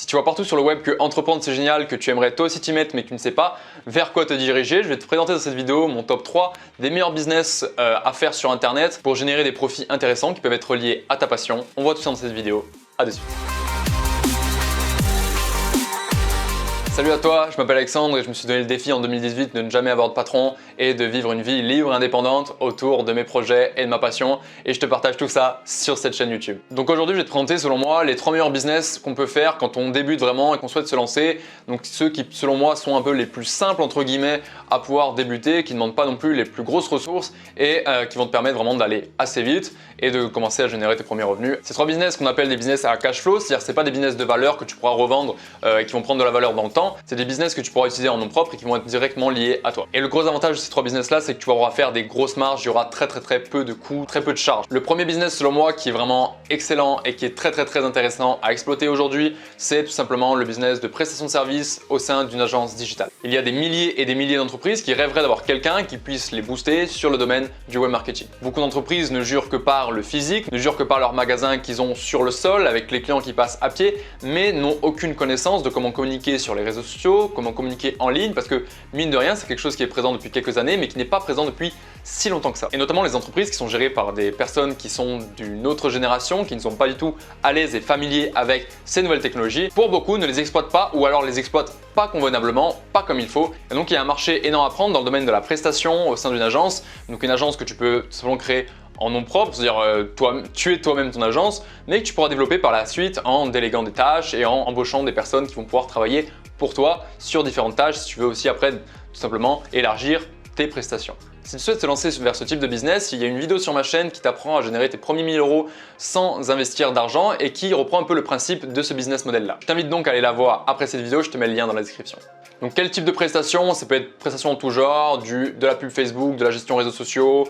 Si tu vois partout sur le web que entreprendre c'est génial, que tu aimerais toi aussi t'y mettre mais que tu ne sais pas vers quoi te diriger, je vais te présenter dans cette vidéo mon top 3 des meilleurs business à faire sur internet pour générer des profits intéressants qui peuvent être liés à ta passion. On voit tout ça dans cette vidéo. À de suite. Salut à toi, je m'appelle Alexandre et je me suis donné le défi en 2018 de ne jamais avoir de patron et de vivre une vie libre et indépendante autour de mes projets et de ma passion, et je te partage tout ça sur cette chaîne YouTube. Donc aujourd'hui je vais te présenter selon moi les 3 meilleurs business qu'on peut faire quand on débute vraiment et qu'on souhaite se lancer. Donc ceux qui selon moi sont un peu les plus simples entre guillemets à pouvoir débuter, qui ne demandent pas non plus les plus grosses ressources et qui vont te permettre vraiment d'aller assez vite et de commencer à générer tes premiers revenus. Ces 3 business qu'on appelle des business à cash flow, c'est-à-dire c'est pas des business de valeur que tu pourras revendre et qui vont prendre de la valeur dans le temps. C'est des business que tu pourras utiliser en nom propre et qui vont être directement liés à toi. Et le gros avantage de ces 3 business là, c'est que tu vas pouvoir faire des grosses marges, il y aura très peu de coûts, très peu de charges. Le premier business selon moi qui est vraiment excellent et qui est très intéressant à exploiter aujourd'hui, c'est tout simplement le business de prestation de services au sein d'une agence digitale. Il y a des milliers et des milliers d'entreprises qui rêveraient d'avoir quelqu'un qui puisse les booster sur le domaine du web marketing. Beaucoup d'entreprises ne jurent que par le physique, ne jurent que par leur magasin qu'ils ont sur le sol avec les clients qui passent à pied, mais n'ont aucune connaissance de comment communiquer sur les réseaux sociaux, comment communiquer en ligne, parce que mine de rien c'est quelque chose qui est présent depuis quelques années mais qui n'est pas présent depuis si longtemps que ça. Et notamment les entreprises qui sont gérées par des personnes qui sont d'une autre génération, qui ne sont pas du tout à l'aise et familiers avec ces nouvelles technologies, pour beaucoup ne les exploitent pas ou alors les exploitent pas convenablement, pas comme il faut. Et donc il y a un marché énorme à prendre dans le domaine de la prestation au sein d'une agence. Donc une agence que tu peux tout simplement créer en nom propre, c'est-à-dire tu es toi-même ton agence, mais que tu pourras développer par la suite en déléguant des tâches et en embauchant des personnes qui vont pouvoir travailler pour toi sur différentes tâches si tu veux aussi après tout simplement élargir tes prestations. Si tu souhaites te lancer vers ce type de business, il y a une vidéo sur ma chaîne qui t'apprend à générer tes premiers 1000 € sans investir d'argent et qui reprend un peu le principe de ce business model là. Je t'invite donc à aller la voir après cette vidéo, je te mets le lien dans la description. Donc quel type de prestation? Ça peut être prestation en tout genre, de la pub Facebook, de la gestion réseaux sociaux,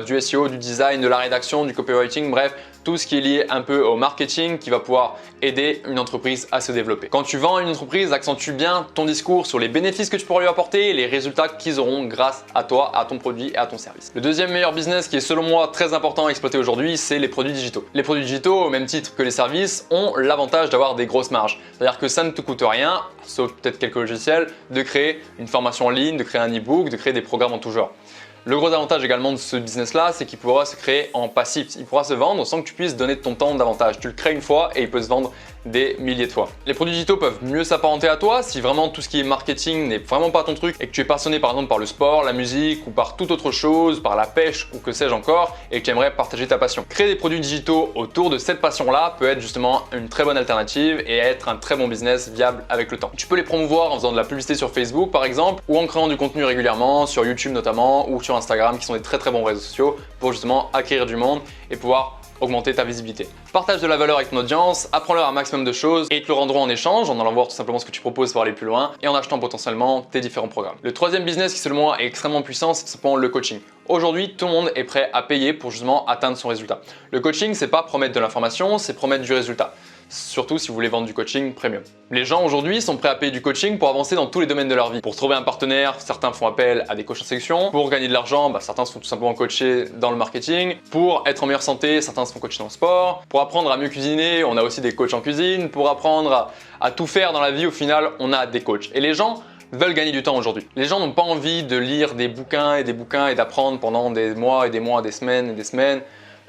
du SEO, du design, de la rédaction, du copywriting, bref, tout ce qui est lié un peu au marketing qui va pouvoir aider une entreprise à se développer. Quand tu vends à une entreprise, accentue bien ton discours sur les bénéfices que tu pourras lui apporter et les résultats qu'ils auront grâce à toi, à ton produit et à ton service. Le deuxième meilleur business qui est selon moi très important à exploiter aujourd'hui, c'est les produits digitaux. Les produits digitaux, au même titre que les services, ont l'avantage d'avoir des grosses marges. C'est-à-dire que ça ne te coûte rien, sauf peut-être quelques logiciels, de créer une formation en ligne, de créer un e-book, de créer des programmes en tout genre. Le gros avantage également de ce business là, c'est qu'il pourra se créer en passif. Il pourra se vendre sans que tu puisses donner de ton temps davantage. Tu le crées une fois et il peut se vendre des milliers de fois. Les produits digitaux peuvent mieux s'apparenter à toi si vraiment tout ce qui est marketing n'est vraiment pas ton truc et que tu es passionné par exemple par le sport, la musique ou par toute autre chose, par la pêche ou que sais-je encore, et que tu aimerais partager ta passion. Créer des produits digitaux autour de cette passion là peut être justement une très bonne alternative et être un très bon business viable avec le temps. Tu peux les promouvoir en faisant de la publicité sur Facebook par exemple, ou en créant du contenu régulièrement sur YouTube notamment ou sur Instagram, qui sont des très bons réseaux sociaux pour justement acquérir du monde et pouvoir augmenter ta visibilité. Partage de la valeur avec ton audience, apprends-leur un maximum de choses et ils te le rendront en échange en allant voir tout simplement ce que tu proposes pour aller plus loin et en achetant potentiellement tes différents programmes. Le troisième business qui selon moi est extrêmement puissant, c'est tout simplement le coaching. Aujourd'hui, tout le monde est prêt à payer pour justement atteindre son résultat. Le coaching, c'est pas promettre de l'information, c'est promettre du résultat. Surtout si vous voulez vendre du coaching premium. Les gens aujourd'hui sont prêts à payer du coaching pour avancer dans tous les domaines de leur vie. Pour trouver un partenaire, certains font appel à des coachs en sélection. Pour gagner de l'argent, certains se font tout simplement coacher dans le marketing. Pour être en meilleure santé, certains se font coacher dans le sport. Pour apprendre à mieux cuisiner, on a aussi des coachs en cuisine. Pour apprendre à tout faire dans la vie, au final, on a des coachs. Et les gens veulent gagner du temps aujourd'hui. Les gens n'ont pas envie de lire des bouquins et d'apprendre pendant des mois et des mois, des semaines et des semaines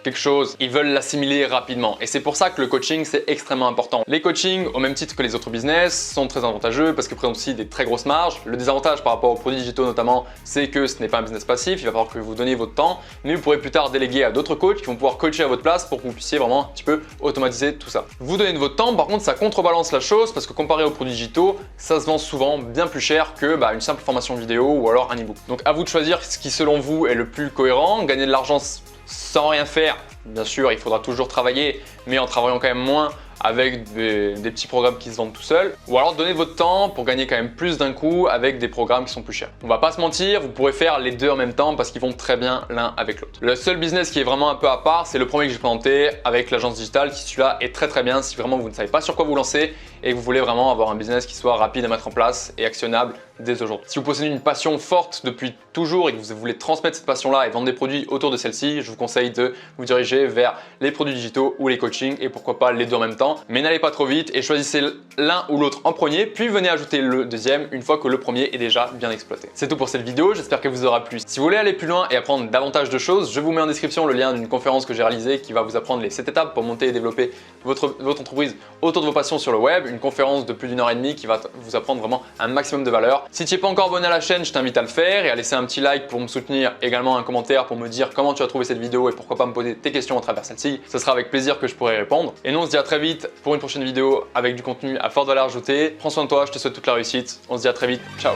quelque chose, ils veulent l'assimiler rapidement et c'est pour ça que le coaching c'est extrêmement important. Les coachings au même titre que les autres business sont très avantageux parce qu'ils présentent aussi des très grosses marges. Le désavantage par rapport aux produits digitaux notamment, c'est que ce n'est pas un business passif, il va falloir que vous donniez votre temps, mais vous pourrez plus tard déléguer à d'autres coachs qui vont pouvoir coacher à votre place pour que vous puissiez vraiment un petit peu automatiser tout ça. Vous donnez de votre temps, par contre ça contrebalance la chose parce que comparé aux produits digitaux, ça se vend souvent bien plus cher que une simple formation vidéo ou alors un e-book. Donc à vous de choisir ce qui selon vous est le plus cohérent. Gagner de l'argent sans rien faire, bien sûr il faudra toujours travailler, mais en travaillant quand même moins avec des petits programmes qui se vendent tout seuls, ou alors donner votre temps pour gagner quand même plus d'un coup avec des programmes qui sont plus chers. On va pas se mentir, vous pourrez faire les deux en même temps parce qu'ils vont très bien l'un avec l'autre. Le seul business qui est vraiment un peu à part, c'est le premier que j'ai présenté avec l'agence digitale, qui celui-là est très bien si vraiment vous ne savez pas sur quoi vous lancer et que vous voulez vraiment avoir un business qui soit rapide à mettre en place et actionnable dès aujourd'hui. Si vous possédez une passion forte depuis toujours et que vous voulez transmettre cette passion-là et vendre des produits autour de celle-ci, je vous conseille de vous diriger vers les produits digitaux ou les coachings et pourquoi pas les deux en même temps. Mais n'allez pas trop vite et choisissez l'un ou l'autre en premier, puis venez ajouter le deuxième une fois que le premier est déjà bien exploité. C'est tout pour cette vidéo, j'espère qu'elle vous aura plu. Si vous voulez aller plus loin et apprendre davantage de choses, je vous mets en description le lien d'une conférence que j'ai réalisée qui va vous apprendre les 7 étapes pour monter et développer votre entreprise autour de vos passions sur le web. Une conférence de plus d'1h30 qui va vous apprendre vraiment un maximum de valeur. Si tu n'es pas encore abonné à la chaîne, je t'invite à le faire et à laisser un petit like pour me soutenir, également un commentaire pour me dire comment tu as trouvé cette vidéo et pourquoi pas me poser tes questions à travers celle-ci. Ce sera avec plaisir que je pourrai répondre. Et nous on se dit à très vite pour une prochaine vidéo avec du contenu à forte valeur ajoutée. Prends soin de toi, je te souhaite toute la réussite. On se dit à très vite, ciao.